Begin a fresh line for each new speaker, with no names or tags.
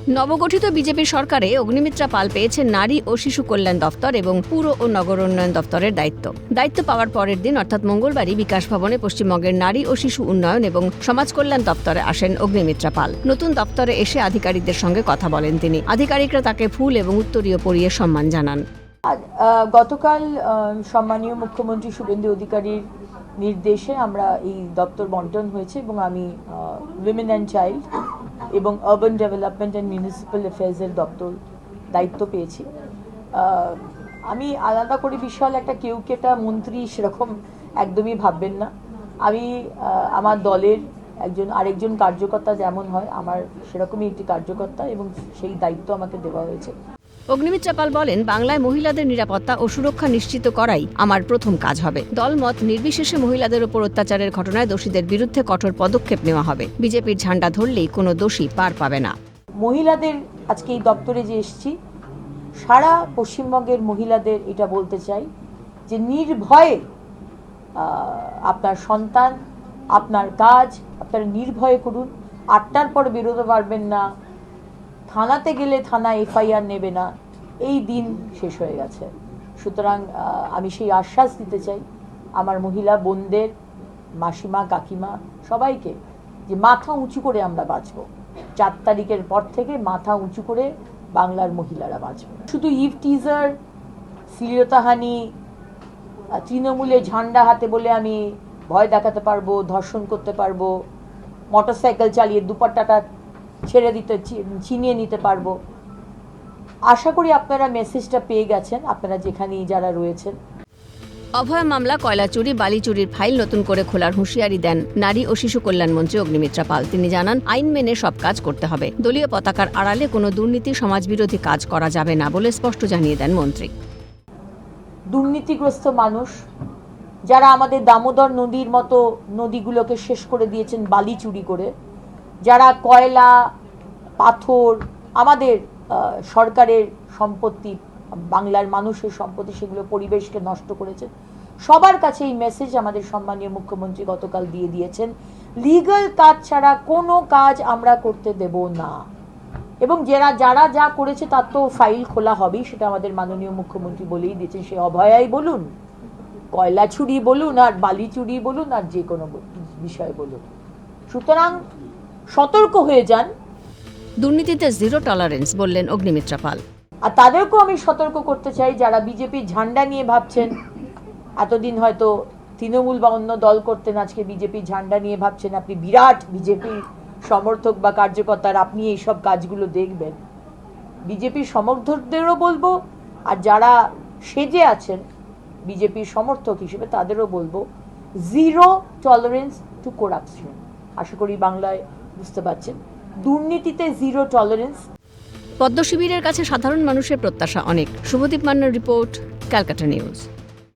নবগঠিত বিজেপি সরকারে অগ্নিমিত্রা পাল পেয়েছেন নারী ও শিশু কল্যাণ দফতর এবং পুর ও নগর উন্নয়ন দফতরের দায়িত্ব পাওয়ার পরের দিন অর্থাৎ মঙ্গলবারই বিকাশ ভবনে পশ্চিমবঙ্গের নারী ও শিশু উন্নয়ন এবং সমাজ কল্যাণ দপ্তরে আসেন অগ্নিমিত্রা পাল। নতুন দপ্তরে এসে আধিকারিকদের সঙ্গে কথা বলেন তিনি। আধিকারিকরা তাকে ফুল এবং উত্তরীয় পরিয়ে সম্মান জানান।
গতকাল সম্মানীয় মুখ্যমন্ত্রী শুভেন্দু অধিকারীর নির্দেশে আমরা এই দপ্তর বন্টন হয়েছে এবং আমি উইমেন অ্যান্ড চাইল্ড এবং আরবান ডেভেলপমেন্ট অ্যান্ড মিউনিসিপ্যাল অ্যাফেয়ার্সের দপ্তর দায়িত্ব পেয়েছি। আমি আলাদা করে বিশাল একটা কেটা মন্ত্রী সেরকম একদমই ভাববেন না। আমি আমার দলের আরেকজন কার্যকর্তা যেমন হয় আমার সেরকমই একটি কার্যকর্তা এবং সেই দায়িত্ব আমাকে দেওয়া হয়েছে।
অগ্নিমিত্রা পাল বলেন, বাংলায় মহিলাদের নিরাপত্তা ও সুরক্ষা নিশ্চিত করাই আমার প্রথম কাজ হবে। দলমত নির্বিশেষে মহিলাদের উপর অত্যাচারের ঘটনায় দোষীদের বিরুদ্ধে কঠোর পদক্ষেপ নেওয়া হবে। বিজেপির ঝান্ডা ধরলেই কোনো দোষী পার পাবে না।
মহিলাদের আজকে এই দপ্তরে যে এসেছি, সারা পশ্চিমবঙ্গের মহিলাদের এটা বলতে চাই যে নির্ভয়ে আপনার সন্তান, আপনার কাজ আপনারা নির্ভয়ে করুন। 8টার পর বেরোতে পারবেন না, থানাতে গেলে থানা এফআইআর নেবে না, এই দিন শেষ হয়ে গেছে। সুতরাং আমি সেই আশ্বাস দিতে চাই আমার মহিলা বোনদের, মাসিমা, কাকিমা সবাইকে যে মাথা উঁচু করে আমরা বাঁচব। 4 তারিখের পর থেকে মাথা উঁচু করে বাংলার মহিলারা বাঁচবে। শুধু টিজার, শ্লীলতাহানি, তৃণমূলে ঝান্ডা হাতে বলে আমি ভয় দেখাতে পারবো, ধর্ষণ করতে পারবো, মোটরসাইকেল চালিয়ে দুপাট্টাটা ছেড়ে দিতে ছিনিয়ে নিতে পারবো। আশা করি আপনারা মেসেজটা পেয়ে গেছেন, আপনারা যেখানেই যারা রয়েছেন।
অভয় মামলা, কয়লা চুরি, বালি চুরির ফাইল নতুন করে খোলার হুঁশিয়ারি দেন নারী ও শিশু কল্যাণ মন্ত্রী অগ্নিমিত্রা পাল। তিনি জানান, আইন মেনে সব কাজ করতে হবে। দলীয় পতাকার আড়ালে কোনো দুর্নীতি, সমাজবিরোধী কাজ করা যাবে না বলে স্পষ্ট জানিয়ে দেন মন্ত্রী।
দুর্নীতিগ্রস্ত মানুষ যারা আমাদের দামোদর নদীর মতো নদীগুলোকে শেষ করে দিয়েছেন বালি চুরি করে, যারা কয়লা, পাথর, আমাদের সরকারের সম্পত্তি, বাংলার মানুষের সম্পত্তি, সেগুলো পরিবেশকে নষ্ট করেছে, সবার কাছে এই মেসেজ আমাদের সম্মানীয় মুখ্যমন্ত্রী গতকাল দিয়ে দিয়েছেন। লিগ্যাল কাজ ছাড়া কোনো কাজ আমরা করতে দেব না এবং যারা যা করেছে তার তো ফাইল খোলা হবেই, সেটা আমাদের মাননীয় মুখ্যমন্ত্রী বলেই দিয়েছেন। সে অভয়াই বলুন, কয়লা চুরি বলুন, আর বালি চুরি বলুন, আর যে কোনো বিষয় বলুন। সুতরাং সতর্ক হয়ে যান।
দুর্নীতিতে জিরো টলারেন্স বললেন অগ্নিমিত্রা পাল।
আর তাদেরকেও আমি সতর্ক করতে চাই যারা বিজেপির ঝান্ডা নিয়ে ভাবছেন, এতদিন হয়তো তৃণমূল বা অন্য দল করতেন, আজকে বিজেপির ঝান্ডা নিয়ে ভাবছেন আপনি বিরাট বিজেপি সমর্থক বা কার্যকর্তার, আপনি এইসব কাজগুলো দেখবেন। বিজেপির সমর্থকদেরও বলবো, আর যারা সেজে আছেন বিজেপির সমর্থক হিসেবে তাদেরও বলবো, জিরো টলারেন্স টু করাপশন। আশা করি বাংলায় বুঝতে পারছেন, দুর্নীতিতে জিরো টলারেন্স।
পদ্ম শিবিরের কাছে সাধারণ মানুষের প্রত্যাশা অনেক। শুভদীপ মান্নার রিপোর্ট, ক্যালকাটা নিউজ।